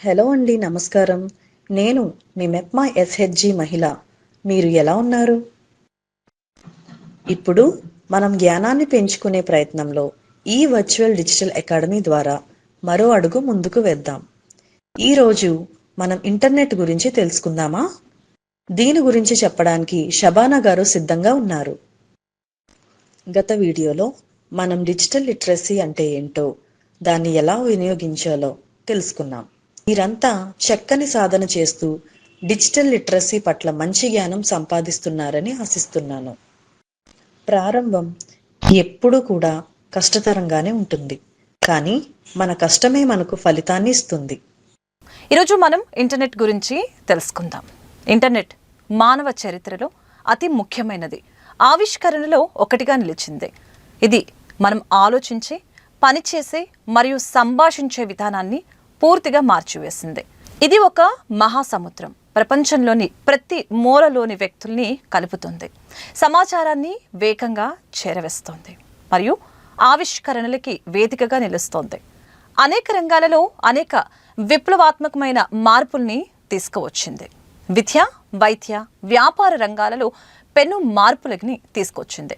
Hello అండి, నమస్కారం. నేను మీ మెప్మా ఎస్హెచ్జి మహిళ. మీరు ఎలా ఉన్నారు? ఇప్పుడు మనం జ్ఞానాన్ని పెంచుకునే ప్రయత్నంలో ఈ వర్చువల్ డిజిటల్ అకాడమీ ద్వారా మరో అడుగు ముందుకు వేద్దాం. ఈరోజు మనం ఇంటర్నెట్ గురించి తెలుసుకుందామా? దీని గురించి చెప్పడానికి షబానా గారు సిద్ధంగా ఉన్నారు. గత వీడియోలో మనం డిజిటల్ లిటరసీ అంటే ఏంటో, దాన్ని ఎలా వినియోగించాలో తెలుసుకున్నాం. మీరంతా చక్కని సాధన చేస్తూ డిజిటల్ లిటరసీ పట్ల మంచి జ్ఞానం సంపాదిస్తున్నారని ఆశిస్తున్నాను. ప్రారంభం ఎప్పుడూ కూడా కష్టతరంగానే ఉంటుంది, కానీ మన కష్టమే మనకు ఫలితాన్ని ఇస్తుంది. ఈరోజు మనం ఇంటర్నెట్ గురించి తెలుసుకుందాం. ఇంటర్నెట్ మానవ చరిత్రలో అతి ముఖ్యమైనది ఆవిష్కరణలో ఒకటిగా నిలిచింది. ఇది మనం ఆలోచించే, పనిచేసే మరియు సంభాషించే విధానాన్ని పూర్తిగా మార్చివేసింది. ఇది ఒక మహాసముద్రం. ప్రపంచంలోని ప్రతి మూలలోని వ్యక్తుల్ని కలుపుతుంది, సమాచారాన్ని వేగంగా చేరవేస్తోంది మరియు ఆవిష్కరణలకి వేదికగా నిలుస్తోంది. అనేక రంగాలలో అనేక విప్లవాత్మకమైన మార్పుల్ని తీసుకువచ్చింది. విద్య, వైద్య, వ్యాపార రంగాలలో పెను మార్పులని తీసుకొచ్చింది.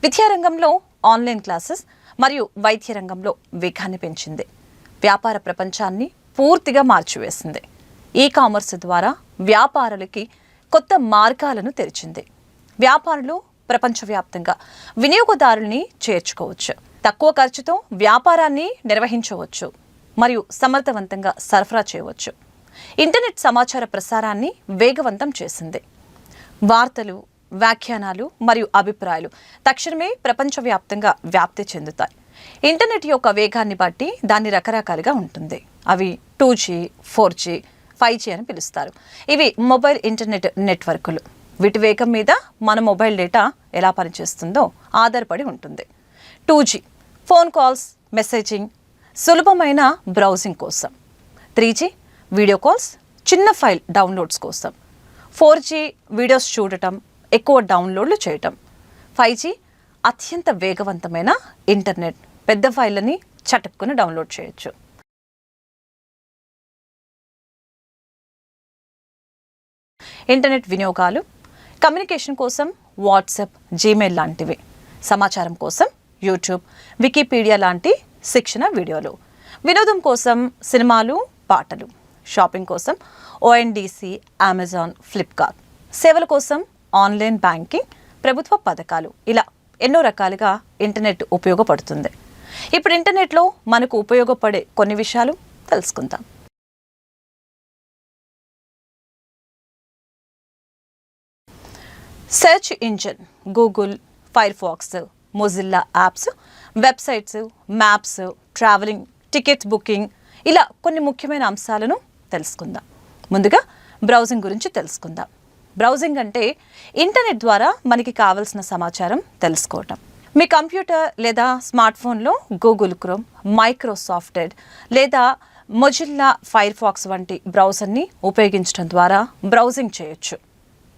విద్యారంగంలో ఆన్లైన్ క్లాసెస్ మరియు వైద్య రంగంలో వేగాన్ని పెంచింది. వ్యాపార ప్రపంచాన్ని పూర్తిగా మార్చివేసింది. ఈ కామర్స్ ద్వారా వ్యాపారులకి కొత్త మార్గాలను తెరిచింది. వ్యాపారులు ప్రపంచవ్యాప్తంగా వినియోగదారుల్ని చేర్చుకోవచ్చు, తక్కువ ఖర్చుతో వ్యాపారాన్ని నిర్వహించవచ్చు మరియు సమర్థవంతంగా సరఫరా చేయవచ్చు. ఇంటర్నెట్ సమాచార ప్రసారాన్ని వేగవంతం చేసింది. వార్తలు, వ్యాఖ్యానాలు మరియు అభిప్రాయాలు తక్షణమే ప్రపంచవ్యాప్తంగా వ్యాప్తి చెందుతాయి. ఇంటర్నెట్ యొక్క వేగాన్ని బట్టి దాన్ని రకరకాలుగా ఉంటుంది. అవి 2G, 4G, 5G అని పిలుస్తారు. ఇవి మొబైల్ ఇంటర్నెట్ నెట్వర్క్లు. వీటి వేగం మీద మన మొబైల్ డేటా ఎలా పనిచేస్తుందో ఆధారపడి ఉంటుంది. 2G ఫోన్ కాల్స్, మెసేజింగ్, సులభమైన బ్రౌజింగ్ కోసం. 3G వీడియో కాల్స్, చిన్న ఫైల్ డౌన్లోడ్స్ కోసం. 4G వీడియోస్ చూడటం, ఎక్కువ డౌన్లోడ్లు చేయటం. 5G అత్యంత వేగవంతమైన ఇంటర్నెట్, పెద్ద ఫైళ్ళని చటుక్కుని డౌన్లోడ్ చేయొచ్చు. ఇంటర్నెట్ వినియోగాలు కమ్యూనికేషన్ కోసం వాట్సాప్, జీమెయిల్ లాంటివి. సమాచారం కోసం యూట్యూబ్, వికీపీడియా లాంటి శిక్షణ వీడియోలు. వినోదం కోసం సినిమాలు, పాటలు. షాపింగ్ కోసం ONDC, అమెజాన్, ఫ్లిప్కార్ట్. సేవల కోసం ఆన్లైన్ బ్యాంకింగ్, ప్రభుత్వ పథకాలు. ఇలా ఎన్నో రకాలుగా ఇంటర్నెట్ ఉపయోగపడుతుంది. ఇప్పుడు ఇంటర్నెట్లో మనకు ఉపయోగపడే కొన్ని విషయాలు తెలుసుకుందాం. Search engine, Google, Firefox, Mozilla apps, websites, maps, travelling, ticket booking, ఇలా కొన్ని ముఖ్యమైన అంశాలను తెలుసుకుందాం. ముందుగా బ్రౌజింగ్ గురించి తెలుసుకుందాం. బ్రౌజింగ్ అంటే ఇంటర్నెట్ ద్వారా మనకి కావాల్సిన సమాచారం తెలుసుకోవటం. మీ కంప్యూటర్ లేదా స్మార్ట్ ఫోన్లో గూగుల్ క్రోమ్, మైక్రోసాఫ్ట్ ఎడ్ లేదా మొజిల్లా ఫైర్ ఫాక్స్ వంటి బ్రౌజర్ని ఉపయోగించడం ద్వారా బ్రౌజింగ్ చేయొచ్చు.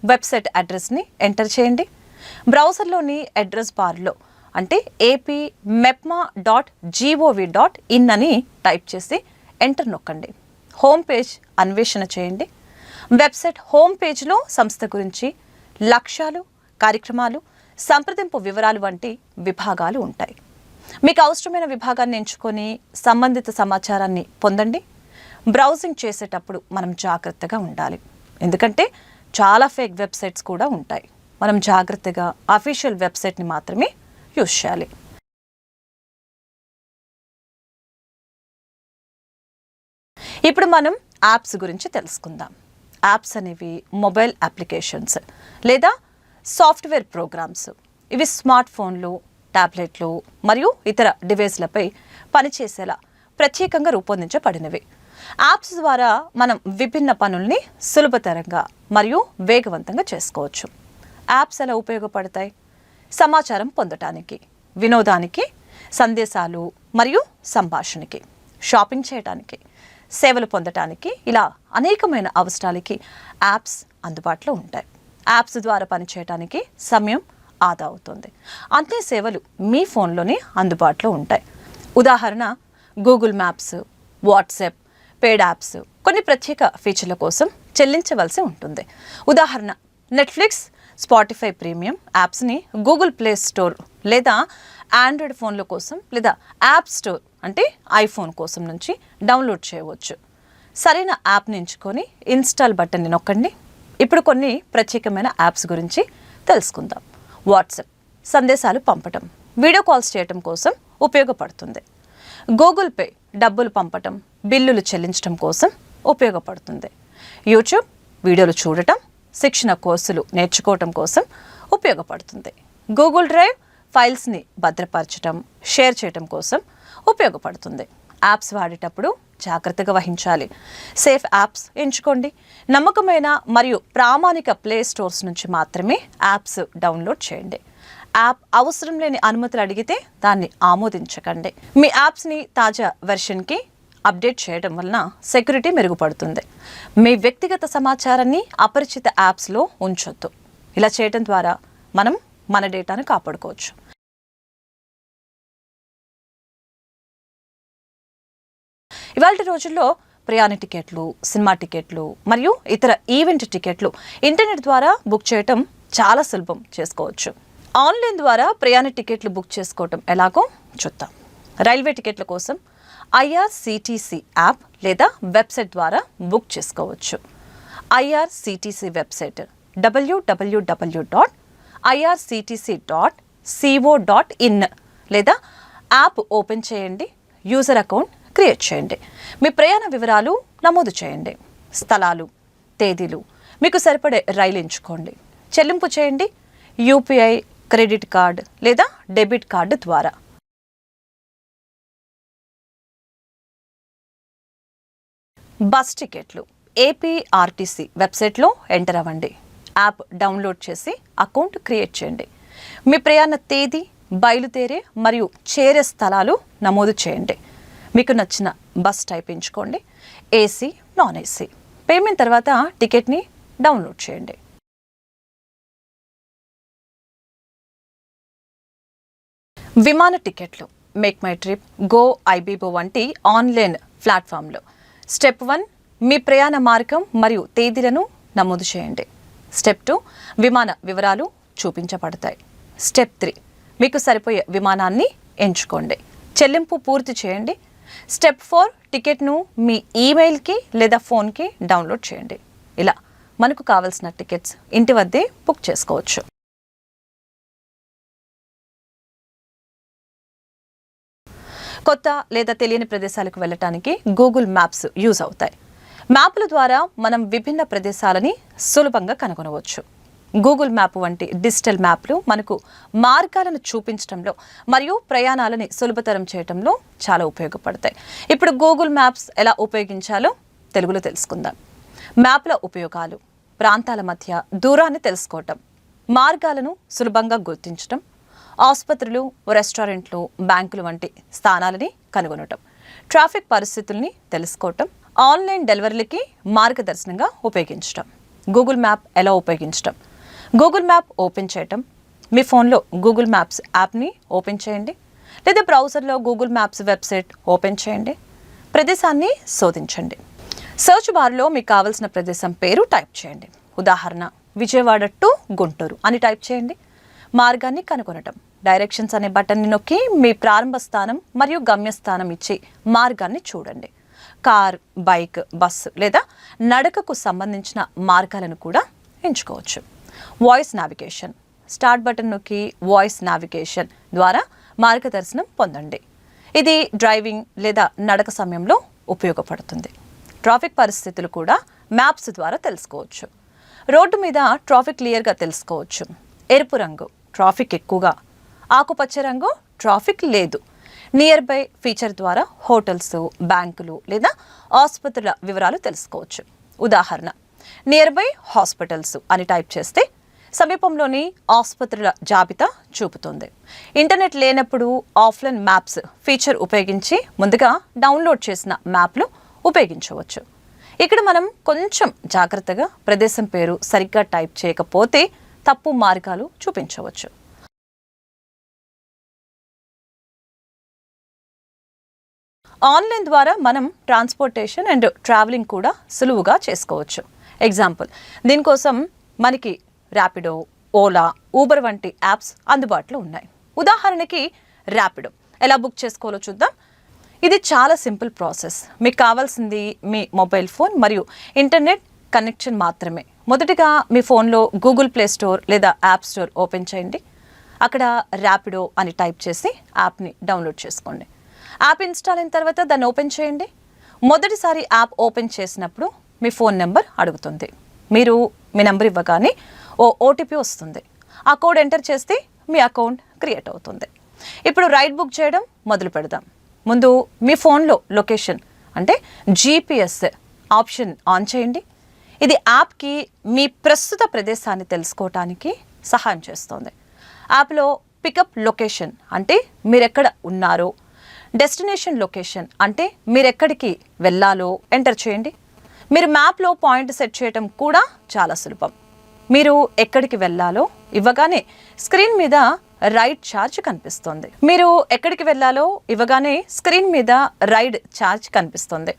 వెబ్సైట్ అడ్రస్ని ఎంటర్ చేయండి. బ్రౌజర్లోని అడ్రస్ బార్లో అంటే apmepma.gov.in అని టైప్ చేసి ఎంటర్ నొక్కండి. హోమ్ పేజ్ అన్వేషణ చేయండి. వెబ్సైట్ హోమ్ పేజ్లో సంస్థ గురించి, లక్ష్యాలు, కార్యక్రమాలు, సంప్రదింపు వివరాలు వంటి విభాగాలు ఉంటాయి. మీకు అవసరమైన విభాగాన్ని ఎంచుకొని సంబంధిత సమాచారాన్ని పొందండి. బ్రౌజింగ్ చేసేటప్పుడు మనం జాగ్రత్తగా ఉండాలి, ఎందుకంటే చాలా ఫేక్ వెబ్సైట్స్ కూడా ఉంటాయి. మనం జాగ్రత్తగా అఫీషియల్ వెబ్సైట్ని మాత్రమే యూజ్ చేయాలి. ఇప్పుడు మనం యాప్స్ గురించి తెలుసుకుందాం. యాప్స్ అనేవి మొబైల్ అప్లికేషన్స్ లేదా సాఫ్ట్వేర్ ప్రోగ్రామ్స్. ఇవి స్మార్ట్ ఫోన్లు, ట్యాబ్లెట్లు మరియు ఇతర డివైస్లపై పనిచేసేలా ప్రత్యేకంగా రూపొందించబడినవి. యాప్స్ ద్వారా మనం విభిన్న పనుల్ని సులభతరంగా మరియు వేగవంతంగా చేసుకోవచ్చు. యాప్స్ ఎలా ఉపయోగపడతాయి? సమాచారం పొందటానికి, వినోదానికి, సందేశాలు మరియు సంభాషణకి, షాపింగ్ చేయడానికి, సేవలు పొందటానికి, ఇలా అనేకమైన అవసరాలకి యాప్స్ అందుబాటులో ఉంటాయి. యాప్స్ ద్వారా పనిచేయడానికి సమయం ఆదా అవుతుంది. అన్ని సేవలు మీ ఫోన్లోనే అందుబాటులో ఉంటాయి. ఉదాహరణ Google maps, WhatsApp, paid apps కొన్ని ప్రత్యేక ఫీచర్ల కోసం చెల్లించవలసి ఉంటుంది. ఉదాహరణ, నెట్ఫ్లిక్స్, స్పాటిఫై ప్రీమియం యాప్స్ని గూగుల్ ప్లే స్టోర్ లేదా ఆండ్రాయిడ్ ఫోన్ల కోసం లేదా యాప్ స్టోర్ అంటే ఐఫోన్ కోసం నుంచి డౌన్లోడ్ చేయవచ్చు. సరైన యాప్ని ఎంచుకొని ఇన్స్టాల్ బటన్ని నొక్కండి. ఇప్పుడు కొన్ని ప్రత్యేకమైన యాప్స్ గురించి తెలుసుకుందాం. వాట్సాప్ సందేశాలు పంపటం, వీడియో కాల్స్ చేయటం కోసం ఉపయోగపడుతుంది. గూగుల్ పే డబ్బులు పంపటం, బిల్లులు చెల్లించడం కోసం ఉపయోగపడుతుంది. యూట్యూబ్ వీడియోలు చూడటం, శిక్షణ కోర్సులు నేర్చుకోవటం కోసం ఉపయోగపడుతుంది. గూగుల్ డ్రైవ్ ఫైల్స్ని భద్రపరచడం, షేర్ చేయటం కోసం ఉపయోగపడుతుంది. యాప్స్ వాడేటప్పుడు జాగ్రత్తగా వహించాలి. సేఫ్ యాప్స్ ఎంచుకోండి. నమ్మకమైన మరియు ప్రామాణిక ప్లే స్టోర్స్ నుంచి మాత్రమే యాప్స్ డౌన్లోడ్ చేయండి. యాప్ అవసరం లేని అనుమతులు అడిగితే దాన్ని ఆమోదించకండి. మీ యాప్స్ని తాజా వెర్షన్కి అప్డేట్ చేయడం వలన సెక్యూరిటీ మెరుగుపడుతుంది. మీ వ్యక్తిగత సమాచారాన్ని అపరిచిత యాప్స్లో ఉంచొద్దు. ఇలా చేయడం ద్వారా మనం మన డేటాను కాపాడుకోవచ్చు. ఇవాళ రోజుల్లో ప్రయాణ టికెట్లు, సినిమా టికెట్లు మరియు ఇతర ఈవెంట్ టికెట్లు ఇంటర్నెట్ ద్వారా బుక్ చేయటం చాలా సులభం చేసుకోవచ్చు. ఆన్లైన్ ద్వారా ప్రయాణ టికెట్లు బుక్ చేసుకోవటం ఎలాగో చూద్దాం. రైల్వే టికెట్ల కోసం ఐఆర్సిటిసి యాప్ లేదా వెబ్సైట్ ద్వారా బుక్ చేసుకోవచ్చు. ఐఆర్సిటిసి వెబ్సైట్ www.irctc.co.in లేదా యాప్ ఓపెన్ చేయండి. యూజర్ అకౌంట్ క్రియేట్ చేయండి. మీ ప్రయాణ వివరాలు నమోదు చేయండి. స్థలాలు, తేదీలు, మీకు సరిపడే రైలు ఎంచుకోండి. చెల్లింపు చేయండి. యూపీఐ, క్రెడిట్ కార్డ్ లేదా డెబిట్ కార్డు ద్వారా. బస్ టికెట్లు ఏపీఆర్టీసీ వెబ్సైట్లో ఎంటర్ అవ్వండి. యాప్ డౌన్లోడ్ చేసి అకౌంట్ క్రియేట్ చేయండి. మీ ప్రయాణ తేదీ, బయలుదేరే మరియు చేరే స్థలాలు నమోదు చేయండి. మీకు నచ్చిన బస్ టైప్ ఎంచుకోండి. AC, non AC. పేమెంట్ తర్వాత టికెట్ని డౌన్లోడ్ చేయండి. విమాన టికెట్లు make my trip, go Ibibo వంటి ఆన్లైన్ ప్లాట్ఫామ్లో స్టెప్ 1 మీ ప్రయాణ మార్గం మరియు తేదీలను నమోదు చేయండి. స్టెప్ 2 విమాన వివరాలు చూపించబడతాయి. స్టెప్ 3 మీకు సరిపోయే విమానాన్ని ఎంచుకోండి. చెల్లింపు పూర్తి చేయండి. స్టెప్ 4 టికెట్ను మీ ఈమెయిల్కి లేదా ఫోన్కి డౌన్లోడ్ చేయండి. ఇలా మనకు కావాల్సిన టికెట్స్ ఇంటి వద్దే బుక్ చేసుకోవచ్చు. కొత్త లేదా తెలియని ప్రదేశాలకు వెళ్ళటానికి గూగుల్ మ్యాప్స్ యూజ్ అవుతాయి. మ్యాప్ల ద్వారా మనం విభిన్న ప్రదేశాలని సులభంగా కనుగొనవచ్చు. గూగుల్ మ్యాప్ వంటి డిజిటల్ మ్యాప్లు మనకు మార్గాలను చూపించడంలో మరియు ప్రయాణాలని సులభతరం చేయడంలో చాలా ఉపయోగపడతాయి. ఇప్పుడు గూగుల్ మ్యాప్స్ ఎలా ఉపయోగించాలో తెలుగులో తెలుసుకుందాం. మ్యాప్ల ఉపయోగాలు: ప్రాంతాల మధ్య దూరాన్ని తెలుసుకోవటం, మార్గాలను సులభంగా గుర్తించటం, ఆసుపత్రులు, రెస్టారెంట్లు, బ్యాంకులు వంటి స్థానాలని కనుగొనటం, ట్రాఫిక్ పరిస్థితుల్ని తెలుసుకోవటం, ఆన్లైన్ డెలివరీలకి మార్గదర్శనంగా ఉపయోగించటం. గూగుల్ మ్యాప్ ఎలా ఉపయోగించటం: గూగుల్ మ్యాప్ ఓపెన్ చేయటం. మీ ఫోన్లో గూగుల్ మ్యాప్స్ యాప్ని ఓపెన్ చేయండి లేదా బ్రౌజర్లో గూగుల్ మ్యాప్స్ వెబ్సైట్ ఓపెన్ చేయండి. ప్రదేశాన్ని శోధించండి. సర్చ్ బార్లో మీకు కావాల్సిన ప్రదేశం పేరు టైప్ చేయండి. ఉదాహరణ, విజయవాడ టు గుంటూరు అని టైప్ చేయండి. మార్గాన్ని కనుగొనటం: డైరెక్షన్స్ అనే బటన్ని నొక్కి మీ ప్రారంభ స్థానం మరియు గమ్యస్థానం ఇచ్చి మార్గాన్ని చూడండి. కార్, బైక్, బస్సు లేదా నడకకు సంబంధించిన మార్గాలను కూడా ఎంచుకోవచ్చు. వాయిస్ నావిగేషన్: స్టార్ట్ బటన్ నొక్కి వాయిస్ నావిగేషన్ ద్వారా మార్గదర్శనం పొందండి. ఇది డ్రైవింగ్ లేదా నడక సమయంలో ఉపయోగపడుతుంది. ట్రాఫిక్ పరిస్థితులు కూడా మ్యాప్స్ ద్వారా తెలుసుకోవచ్చు. రోడ్డు మీద ట్రాఫిక్ క్లియర్గా తెలుసుకోవచ్చు. ఎరుపు రంగు ట్రాఫిక్ ఎక్కువగా, ఆకుపచ్చ రంగు ట్రాఫిక్ లేదు. నియర్ బై ఫీచర్ ద్వారా హోటల్స్, బ్యాంకులు లేదా ఆసుపత్రుల వివరాలు తెలుసుకోవచ్చు. ఉదాహరణ, నియర్ బై హాస్పిటల్స్ అని టైప్ చేస్తే సమీపంలోని ఆసుపత్రుల జాబితా చూపుతుంది. ఇంటర్నెట్ లేనప్పుడు ఆఫ్లైన్ మ్యాప్స్ ఫీచర్ ఉపయోగించి ముందుగా డౌన్లోడ్ చేసిన మ్యాప్లు ఉపయోగించవచ్చు. ఇక్కడ మనం కొంచెం జాగ్రత్తగా ప్రదేశం పేరు సరిగ్గా టైప్ చేయకపోతే తప్పు మార్గాలు చూపించవచ్చు. ఆన్లైన్ ద్వారా మనం ట్రాన్స్పోర్టేషన్ అండ్ ట్రావెలింగ్ కూడా సులువుగా చేసుకోవచ్చు. ఎగ్జాంపుల్, దీనికోసం మనకి ర్యాపిడో, ఓలా, ఊబర్ వంటి యాప్స్ అందుబాటులో ఉన్నాయి. ఉదాహరణకి ర్యాపిడో ఎలా బుక్ చేసుకోవాలో చూద్దాం. ఇది చాలా సింపుల్ ప్రాసెస్. మీకు కావాల్సింది మీ మొబైల్ ఫోన్ మరియు ఇంటర్నెట్ కనెక్షన్ మాత్రమే. మొదటిగా మీ ఫోన్లో గూగుల్ ప్లే స్టోర్ లేదా యాప్ స్టోర్ ఓపెన్ చేయండి. అక్కడ ర్యాపిడో అని టైప్ చేసి యాప్ని డౌన్లోడ్ చేసుకోండి. యాప్ ఇన్స్టాల్ అయిన తర్వాత దాన్ని ఓపెన్ చేయండి. మొదటిసారి యాప్ ఓపెన్ చేసినప్పుడు మీ ఫోన్ నెంబర్ అడుగుతుంది. మీరు మీ నెంబర్ ఇవ్వగానే ఓటీపీ వస్తుంది. ఆ కోడ్ ఎంటర్ చేస్తే మీ అకౌంట్ క్రియేట్ అవుతుంది. ఇప్పుడు రైడ్ బుక్ చేయడం మొదలు పెడదాం. ముందు మీ ఫోన్లో లొకేషన్ అంటే GPS ఆప్షన్ ఆన్ చేయండి. ఇది యాప్కి మీ ప్రస్తుత ప్రదేశాన్ని తెలుసుకోవటానికి సహాయం చేస్తుంది. యాప్లో పికప్ లొకేషన్ అంటే మీరెక్కడ ఉన్నారో, డెస్టినేషన్ లొకేషన్ అంటే మీరెక్కడికి వెళ్ళాలో ఎంటర్ చేయండి. మీరు మ్యాప్లో పాయింట్ సెట్ చేయడం కూడా చాలా సులభం. మీరు ఎక్కడికి వెళ్ళాలో ఇవ్వగానే స్క్రీన్ మీద రైడ్ ఛార్జ్ కనిపిస్తుంది. మీరు ఎక్కడికి వెళ్ళాలో ఇవ్వగానే స్క్రీన్ మీద రైడ్ ఛార్జ్ కనిపిస్తుంది.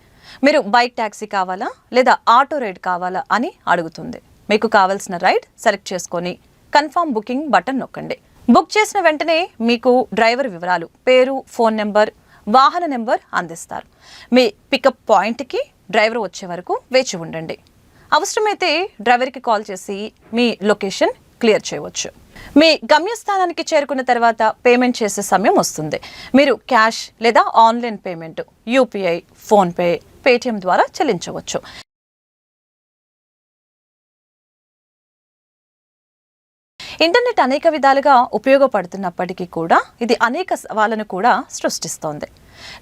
మీరు బైక్ ట్యాక్సీ కావాలా లేదా ఆటో రైడ్ కావాలా అని అడుగుతుంది. మీకు కావాల్సిన రైడ్ సెలెక్ట్ చేసుకొని కన్ఫర్మ్ బుకింగ్ బటన్ నొక్కండి. బుక్ చేసిన వెంటనే మీకు డ్రైవర్ వివరాలు, పేరు, ఫోన్ నెంబర్, వాహన నెంబర్ అందిస్తారు. మీ పికప్ పాయింట్కి డ్రైవర్ వచ్చే వరకు వేచి ఉండండి. అవసరమైతే డ్రైవర్కి కాల్ చేసి మీ లొకేషన్ క్లియర్ చేయవచ్చు. మీ గమ్యస్థానానికి చేరుకున్న తర్వాత పేమెంట్ చేసే సమయం వస్తుంది. మీరు క్యాష్ లేదా online payment, UPI, PhonePe, Paytm ద్వారా చెల్లించవచ్చు. ఇంటర్నెట్ అనేక విధాలుగా ఉపయోగపడుతున్నప్పటికీ కూడా ఇది అనేక సవాళ్లను కూడా సృష్టిస్తోంది.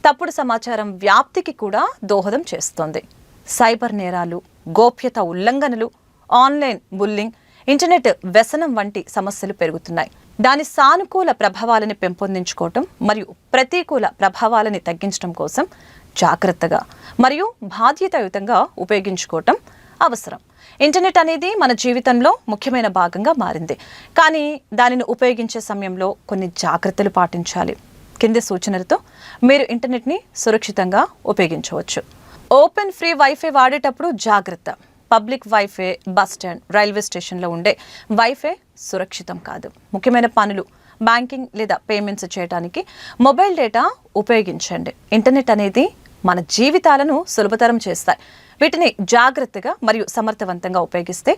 తప్పుడు సమాచారం వ్యాప్తికి కూడా దోహదం చేస్తోంది. సైబర్ నేరాలు, గోప్యత ఉల్లంఘనలు, ఆన్లైన్ బుల్లింగ్, ఇంటర్నెట్ వ్యసనం వంటి సమస్యలు పెరుగుతున్నాయి. దాని సానుకూల ప్రభావాలని పెంపొందించుకోవటం మరియు ప్రతికూల ప్రభావాలని తగ్గించడం కోసం జాగ్రత్తగా మరియు బాధ్యతాయుతంగా ఉపయోగించుకోవటం అవసరం. ఇంటర్నెట్ అనేది మన జీవితంలో ముఖ్యమైన భాగంగా మారింది. కానీ దానిని ఉపయోగించే సమయంలో కొన్ని జాగ్రత్తలు పాటించాలి. కింది సూచనలతో మీరు ఇంటర్నెట్ని సురక్షితంగా ఉపయోగించవచ్చు. ఓపెన్ ఫ్రీ వైఫై వాడేటప్పుడు జాగ్రత్త. Public wifi, bus stand, railway స్టేషన్లో ఉండే వైఫై సురక్షితం కాదు. ముఖ్యమైన పనులు, బ్యాంకింగ్ లేదా పేమెంట్స్ చేయడానికి మొబైల్ డేటా ఉపయోగించండి. ఇంటర్నెట్ అనేది మన జీవితాలను సులభతరం చేస్తాయి. వీటిని జాగ్రత్తగా మరియు సమర్థవంతంగా ఉపయోగిస్తే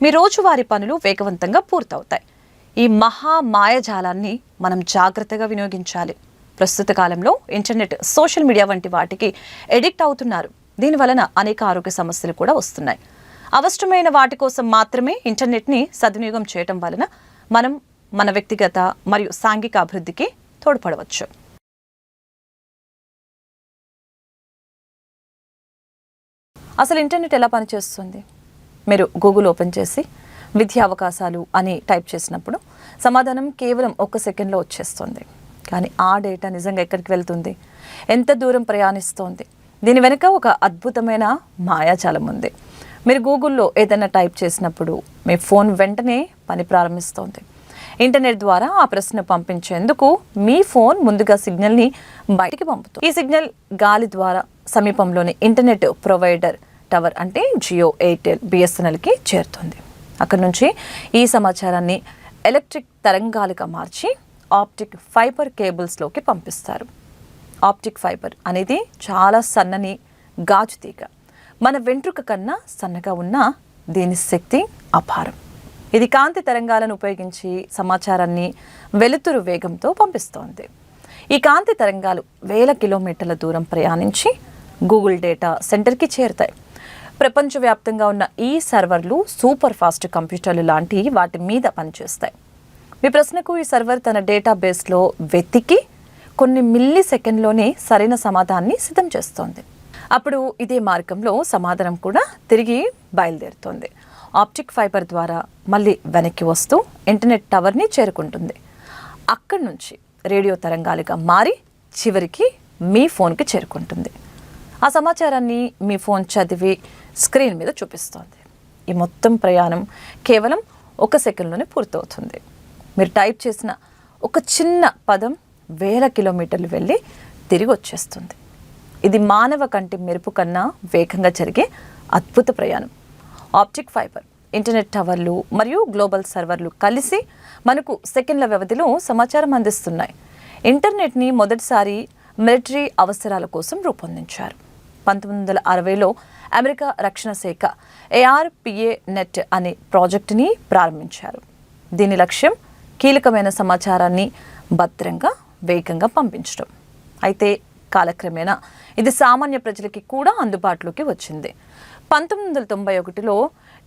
మీ రోజువారీ పనులు వేగవంతంగా పూర్తవుతాయి. ఈ మహా మాయాజాలాన్ని మనం జాగ్రత్తగా వినియోగించాలి. ప్రస్తుత కాలంలో ఇంటర్నెట్, సోషల్ మీడియా వంటి వాటికి ఎడిక్ట్ అవుతున్నారు. దీనివలన అనేక ఆరోగ్య సమస్యలు కూడా వస్తున్నాయి. అవసరమైన వాటి కోసం మాత్రమే ఇంటర్నెట్ని సద్వినియోగం చేయడం వలన మనం మన వ్యక్తిగత మరియు సాంఘిక అభివృద్ధికి తోడ్పడవచ్చు. అసలు ఇంటర్నెట్ ఎలా పనిచేస్తుంది? మీరు గూగుల్ ఓపెన్ చేసి విద్యా అవకాశాలు అని టైప్ చేసినప్పుడు సమాధానం కేవలం 1 సెకండ్లో వచ్చేస్తుంది. కానీ ఆ డేటా నిజంగా ఎక్కడికి వెళ్తుంది, ఎంత దూరం ప్రయాణిస్తోంది, దీని వెనుక ఒక అద్భుతమైన మాయాజాలం ఉంది. మీరు గూగుల్లో ఏదైనా టైప్ చేసినప్పుడు మీ ఫోన్ వెంటనే పని ప్రారంభిస్తోంది. ఇంటర్నెట్ ద్వారా ఆ ప్రశ్న పంపించేందుకు మీ ఫోన్ ముందుగా సిగ్నల్ని బయటికి పంపుతుంది. ఈ సిగ్నల్ గాలి ద్వారా సమీపంలోని ఇంటర్నెట్ ప్రొవైడర్ టవర్ అంటే జియో, ఎయిర్టెల్, BSNLకి చేరుతుంది. అక్కడి నుంచి ఈ సమాచారాన్ని ఎలక్ట్రిక్ తరంగాలుగా మార్చి ఆప్టిక్ ఫైబర్ కేబుల్స్లోకి పంపిస్తారు. ఆప్టిక్ ఫైబర్ అనేది చాలా సన్నని గాజు తీగ. మన వెంట్రుక కన్నా సన్నగా ఉన్న దీని శక్తి అపారం. ఇది కాంతి తరంగాలను ఉపయోగించి సమాచారాన్ని వెలుతురు వేగంతో పంపిస్తోంది. ఈ కాంతి తరంగాలు వేల కిలోమీటర్ల దూరం ప్రయాణించి గూగుల్ డేటా సెంటర్కి చేరుతాయి. ప్రపంచవ్యాప్తంగా ఉన్న ఈ సర్వర్లు సూపర్ ఫాస్ట్ కంప్యూటర్లు లాంటి వాటి మీద పనిచేస్తాయి. మీ ప్రశ్నకు ఈ సర్వర్ తన డేటాబేస్లో వెతికి కొన్ని మిల్లీ సెకండ్లోనే సరైన సమాధానాన్ని సిద్ధం చేస్తోంది. అప్పుడు ఇదే మార్గంలో సమాధానం కూడా తిరిగి బయలుదేరుతోంది. ఆప్టిక్ ఫైబర్ ద్వారా మళ్ళీ వెనక్కి వస్తూ ఇంటర్నెట్ టవర్ని చేరుకుంటుంది. అక్కడి నుంచి రేడియో తరంగాలుగా మారి చివరికి మీ ఫోన్కి చేరుకుంటుంది. ఆ సమాచారాన్ని మీ ఫోన్ చదివి స్క్రీన్ మీద చూపిస్తోంది. ఈ మొత్తం ప్రయాణం కేవలం 1 సెకండ్లోనే పూర్తవుతుంది. మీరు టైప్ చేసిన ఒక చిన్న పదం వేల కిలోమీటర్లు వెళ్ళి తిరిగి వచ్చేస్తుంది. ఇది మానవ కంటి మెరుపు కన్నా వేగంగా జరిగే అద్భుత ప్రయాణం. ఆప్టిక్ ఫైబర్, ఇంటర్నెట్ టవర్లు మరియు గ్లోబల్ సర్వర్లు కలిసి మనకు సెకండ్ల వ్యవధిలో సమాచారం అందిస్తున్నాయి. ఇంటర్నెట్ని మొదటిసారి మిలిటరీ అవసరాల కోసం రూపొందించారు. 1960లో అమెరికా రక్షణ శాఖ ARPA నెట్ అనే ప్రాజెక్టుని ప్రారంభించారు. దీని లక్ష్యం కీలకమైన సమాచారాన్ని భద్రంగా, వేగంగా పంపించడం. అయితే కాలక్రమేణా ఇది సామాన్య ప్రజలకి కూడా అందుబాటులోకి వచ్చింది. 1991లో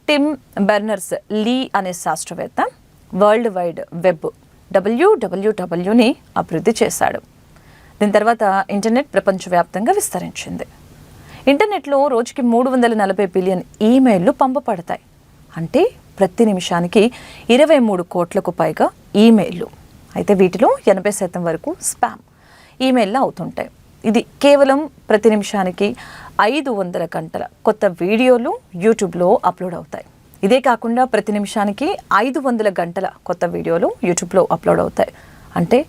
టిమ్ బెర్నర్స్-లీ అనే శాస్త్రవేత్త వరల్డ్ వైడ్ వెబ్ WWWని అభివృద్ధి చేశాడు. దీని తర్వాత ఇంటర్నెట్ ప్రపంచవ్యాప్తంగా విస్తరించింది. ఇంటర్నెట్లో రోజుకి 340 బిలియన్ ఈమెయిల్లు పంపబడతాయి. అంటే ప్రతి నిమిషానికి 23 కోట్లకు పైగా ఈమెయిల్లు. అయితే వీటిలో 80% వరకు స్పామ్ ఈమెయిల్లు అవుతుంటాయి. ఇది కేవలం ప్రతి నిమిషానికి 500 గంటల కొత్త వీడియోలు యూట్యూబ్లో అప్లోడ్ అవుతాయి. ఇదే కాకుండా ప్రతి నిమిషానికి 500 గంటల కొత్త వీడియోలు యూట్యూబ్లో అప్లోడ్ అవుతాయి. అంటే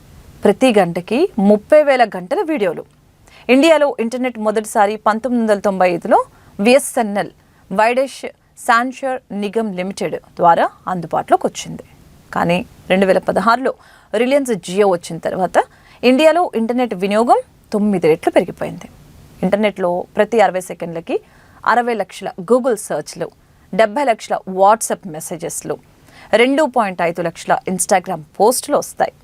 ప్రతి గంటకి 30,000 గంటల వీడియోలు. ఇండియాలో ఇంటర్నెట్ మొదటిసారి 1995లో VSNL వైడెష్ శాన్షర్ నిగమ్ లిమిటెడ్ ద్వారా అందుబాటులోకి వచ్చింది. కానీ 2016లో రిలయన్స్ జియో వచ్చిన తర్వాత ఇండియాలో ఇంటర్నెట్ వినియోగం 9 రెట్లు పెరిగిపోయింది. ఇంటర్నెట్లో ప్రతి 60 సెకండ్లకి 60 లక్షల గూగుల్ సర్చ్లు, 70 లక్షల వాట్సాప్ మెసేజెస్లు, 2.5 లక్షల ఇన్స్టాగ్రామ్ పోస్టులు వస్తాయి.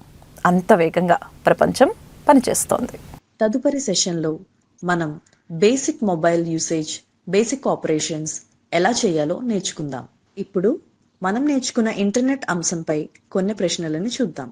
అంత వేగంగా ప్రపంచం పనిచేస్తోంది. తదుపరి సెషన్లో మనం basic mobile usage, basic operations ఎలా చేయాలో నేర్చుకుందాం. ఇప్పుడు మనం నేర్చుకున్న ఇంటర్నెట్ అంశంపై కొన్ని ప్రశ్నలను చూద్దాం.